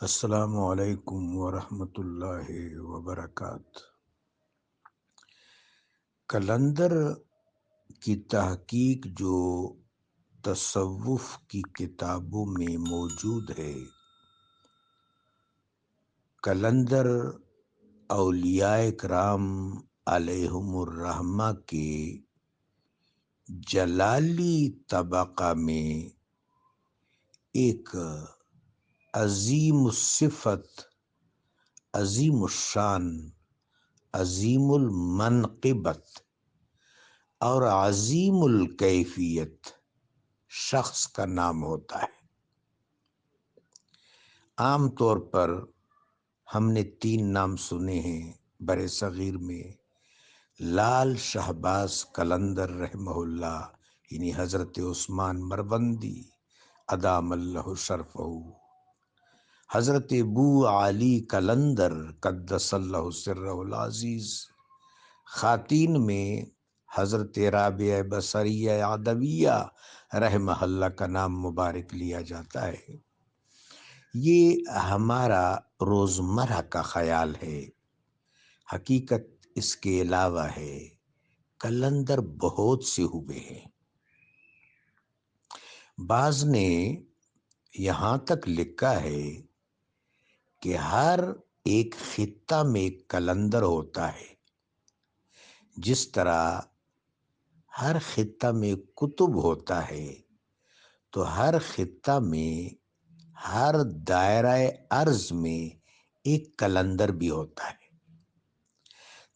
السلام علیکم ورحمۃ اللہ وبرکاتہ۔ کلندر کی تحقیق جو تصوف کی کتابوں میں موجود ہے، کلندر اولیاء کرام علیہم الرحمہ کے جلالی طبقہ میں ایک عظیم الصفت، عظیم الشان، عظیم المنقبت اور عظیم الکیفیت شخص کا نام ہوتا ہے۔ عام طور پر ہم نے 3 نام سنے ہیں بر صغیر میں۔ لال شہباز قلندر رحمہ اللہ، یعنی حضرت عثمان مروندی ادام اللہ شرفہ، حضرت ابو علی قلندر قدس اللہ سرہ العزیز، خواتین میں حضرت رابعہ بصریہ عدویہ رحمہ اللہ کا نام مبارک لیا جاتا ہے۔ یہ ہمارا روزمرہ کا خیال ہے، حقیقت اس کے علاوہ ہے۔ قلندر بہت سے ہوئے ہیں۔ بعض نے یہاں تک لکھا ہے کہ ہر ایک خطہ میں ایک قلندر ہوتا ہے، جس طرح ہر خطہ میں کتب ہوتا ہے، تو ہر خطہ میں، ہر دائرہ ارض میں ایک قلندر بھی ہوتا ہے۔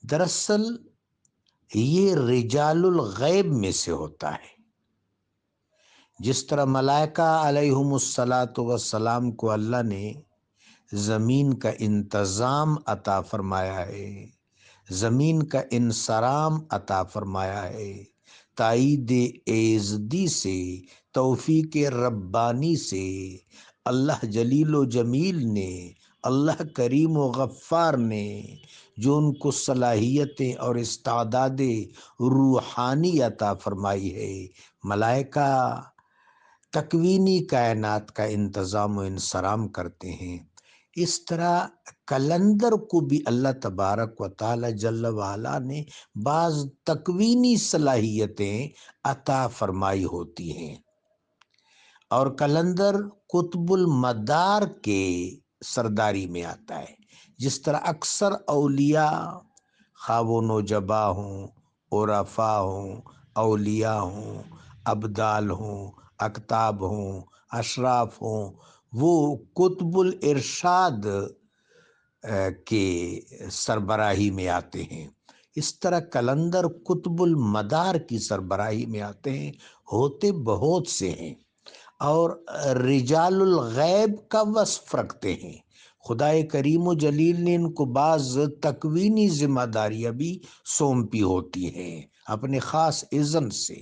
دراصل یہ رجال الغیب میں سے ہوتا ہے۔ جس طرح ملائکہ علیہم الصلاۃ والسلام کو اللہ نے زمین کا انتظام عطا فرمایا ہے، زمین کا انصرام عطا فرمایا ہے، تائید ایزدی سے، توفیق ربانی سے، اللہ جلیل و جمیل نے، اللہ کریم و غفار نے جو ان کو صلاحیتیں اور استعداد روحانی عطا فرمائی ہے، ملائکہ تکوینی کائنات کا انتظام و انصرام کرتے ہیں۔ اس طرح قلندر کو بھی اللہ تبارک و تعالی جل وعلا نے بعض تکوینی صلاحیتیں عطا فرمائی ہوتی ہیں، اور قلندر قطب المدار کے سرداری میں آتا ہے۔ جس طرح اکثر اولیاء، خواہ وہ نوجبا ہوں، عرفا ہوں، اولیاء ہوں، ابدال ہوں، اقطاب ہوں، اشراف ہوں، وہ قطب الارشاد کے سربراہی میں آتے ہیں۔ اس طرح قلندر قطب المدار کی سربراہی میں آتے ہیں۔ ہوتے بہت سے ہیں اور رجال الغیب کا وصف رکھتے ہیں۔ خدائے کریم و جلیل نے ان کو بعض تکوینی ذمہ داریاں بھی سونپی ہوتی ہیں اپنے خاص اذن سے۔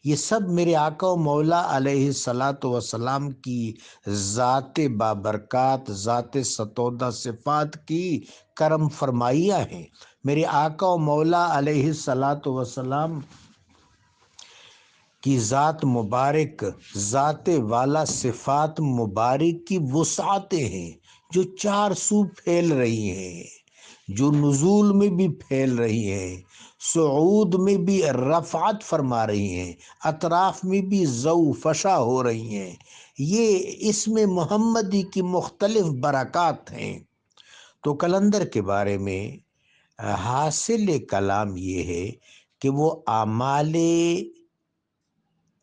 یہ سب میرے آقا و مولا علیہ الصلاۃ والسلام کی ذات بابرکات، ذات ستودہ صفات کی کرم فرمائیاں ہیں۔ میرے آقا و مولا علیہ الصلاۃ والسلام کی ذات مبارک، ذات والا صفات مبارک کی وسعتیں ہیں جو 4 سو پھیل رہی ہیں، جو نزول میں بھی پھیل رہی ہیں، صعود میں بھی رفعت فرما رہی ہیں، اطراف میں بھی ضو فشا ہو رہی ہیں۔ یہ اسم محمدی کی مختلف برکات ہیں۔ تو قلندر کے بارے میں حاصل کلام یہ ہے کہ وہ اعمال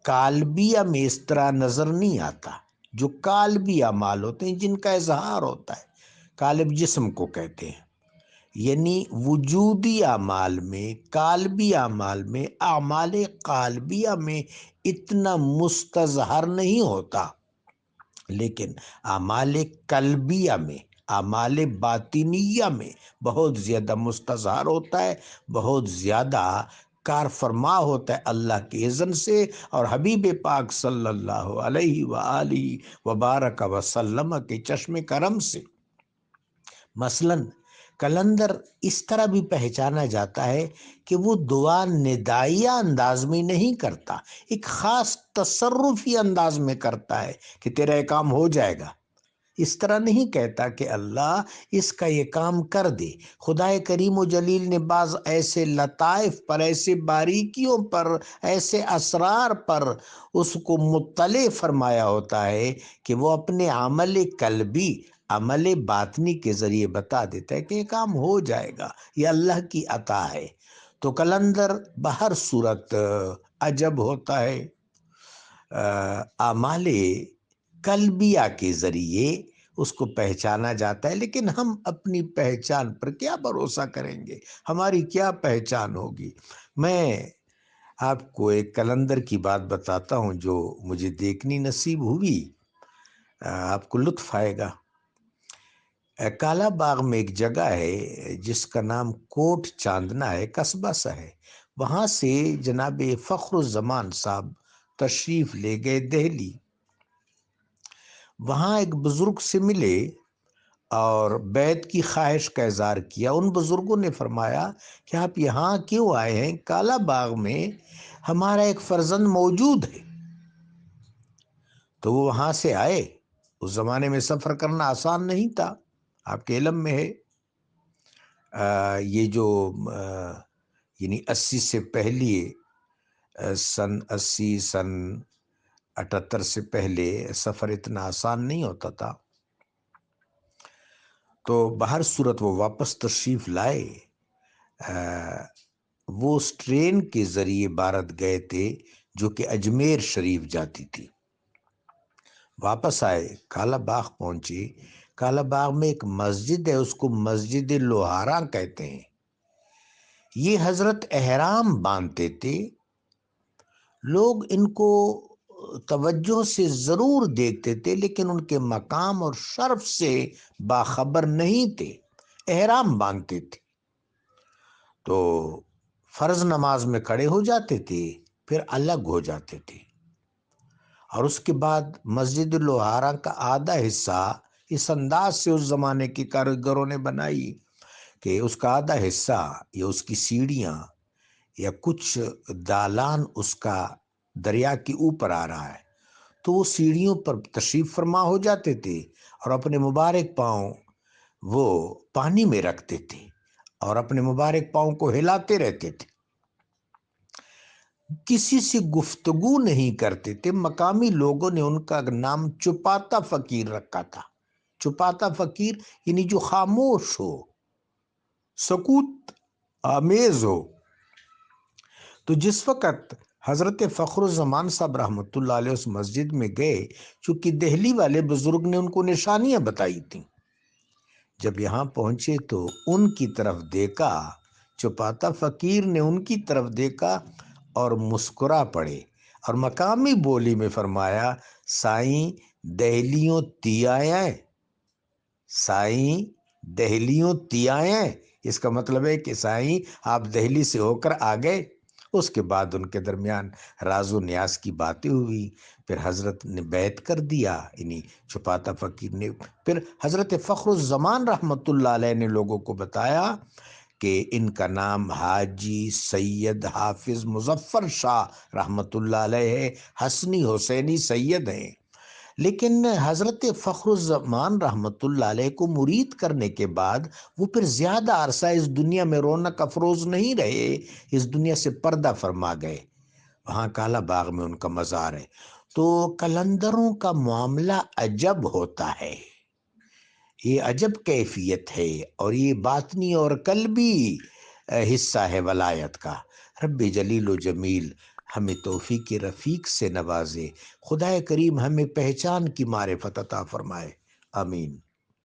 قالبیہ میں اس طرح نظر نہیں آتا۔ جو قالبی اعمال ہوتے ہیں، جن کا اظہار ہوتا ہے، قالب جسم کو کہتے ہیں، یعنی وجودی اعمال میں، قالبی اعمال میں، اعمال قالبیہ میں اتنا مستظہر نہیں ہوتا، لیکن اعمال قلبیہ میں، اعمال باطنیہ میں بہت زیادہ مستظہر ہوتا ہے، بہت زیادہ کار فرما ہوتا ہے اللہ کے اذن سے اور حبیب پاک صلی اللہ علیہ وآلہ وبارک وسلم کے چشم کرم سے۔ مثلاً قلندر اس طرح بھی پہچانا جاتا ہے کہ وہ دعا ندائیہ انداز میں نہیں کرتا، ایک خاص تصرفی انداز میں کرتا ہے کہ تیرا یہ کام ہو جائے گا۔ اس طرح نہیں کہتا کہ اللہ اس کا یہ کام کر دے۔ خدا کریم و جلیل نے بعض ایسے لطائف پر، ایسے باریکیوں پر، ایسے اسرار پر اس کو مطلع فرمایا ہوتا ہے کہ وہ اپنے عمل قلبی، عمل باطنی کے ذریعے بتا دیتا ہے کہ یہ کام ہو جائے گا، یہ اللہ کی عطا ہے۔ تو کلندر بہر صورت عجب ہوتا ہے، اعمال قلبیہ کے ذریعے اس کو پہچانا جاتا ہے، لیکن ہم اپنی پہچان پر کیا بھروسہ کریں گے؟ ہماری کیا پہچان ہوگی؟ میں آپ کو ایک کلندر کی بات بتاتا ہوں جو مجھے دیکھنی نصیب ہوئی، آپ کو لطف آئے گا۔ کالا باغ میں ایک جگہ ہے جس کا نام کوٹ چاندنا ہے، قصبہ سا ہے۔ وہاں سے جناب فخر الزمان صاحب تشریف لے گئے دہلی۔ وہاں ایک بزرگ سے ملے اور بیعت کی خواہش کا اظہار کیا۔ ان بزرگوں نے فرمایا کہ آپ یہاں کیوں آئے ہیں؟ کالا باغ میں ہمارا ایک فرزند موجود ہے۔ تو وہ وہاں سے آئے۔ اس زمانے میں سفر کرنا آسان نہیں تھا، آپ کے علم میں ہے۔ یہ جو یعنی 80 سے پہلے، سن 78 سے پہلے سفر اتنا آسان نہیں ہوتا تھا۔ تو بہر صورت وہ واپس تشریف لائے۔ وہ اس ٹرین کے ذریعے بھارت گئے تھے جو کہ اجمیر شریف جاتی تھی۔ واپس آئے، کالا باغ پہنچے۔ کالا باغ میں ایک مسجد ہے، اس کو مسجد لوہارا کہتے ہیں۔ یہ حضرت احرام باندھتے تھے، لوگ ان کو توجہ سے ضرور دیکھتے تھے لیکن ان کے مقام اور شرف سے باخبر نہیں تھے۔ احرام باندھتے تھے تو فرض نماز میں کھڑے ہو جاتے تھے، پھر الگ ہو جاتے تھے، اور اس کے بعد مسجد لوہارا کا آدھا حصہ اس انداز سے اس زمانے کے کاریگروں نے بنائی کہ اس کا آدھا حصہ یا اس کی سیڑھیاں یا کچھ دالان اس کا دریا کے اوپر آ رہا ہے، تو وہ سیڑھیوں پر تشریف فرما ہو جاتے تھے اور اپنے مبارک پاؤں وہ پانی میں رکھتے تھے اور اپنے مبارک پاؤں کو ہلاتے رہتے تھے۔ کسی سے گفتگو نہیں کرتے تھے۔ مقامی لوگوں نے ان کا نام چپاتا فقیر رکھا تھا۔ چپاتا فقیر یعنی جو خاموش ہو، سکوت آمیز ہو۔ تو جس وقت حضرت فخر الزمان صاحب رحمۃ اللہ علیہ اس مسجد میں گئے، چونکہ دہلی والے بزرگ نے ان کو نشانیاں بتائی تھیں، جب یہاں پہنچے تو ان کی طرف دیکھا، چپاتا فقیر نے ان کی طرف دیکھا اور مسکرا پڑے اور مقامی بولی میں فرمایا، سائیں دہلیوں تی آئیں، سائیں دہلیوں تی آئیں۔ اس کا مطلب ہے کہ سائیں آپ دہلی سے ہو کر آ گئے۔ اس کے بعد ان کے درمیان راز و نیاز کی باتیں ہوئی، پھر حضرت نے بیعت کر دیا، یعنی چپاتا فقیر نے۔ پھر حضرت فخر الزمان رحمۃ اللہ علیہ نے لوگوں کو بتایا کہ ان کا نام حاجی سید حافظ مظفر شاہ رحمۃ اللہ علیہ ہے، حسنی حسینی سید ہیں۔ لیکن حضرت فخر الزمان رحمۃ اللہ علیہ کو مرید کرنے کے بعد وہ پھر زیادہ عرصہ اس دنیا میں رونق افروز نہیں رہے، اس دنیا سے پردہ فرما گئے۔ وہاں کالا باغ میں ان کا مزار ہے۔ تو کلندروں کا معاملہ عجب ہوتا ہے، یہ عجب کیفیت ہے، اور یہ باطنی اور قلبی حصہ ہے ولایت کا۔ رب جلیل و جمیل ہمیں توفیق رفیق سے نوازے، خدا کریم ہمیں پہچان کی معرفت عطا فرمائے، آمین۔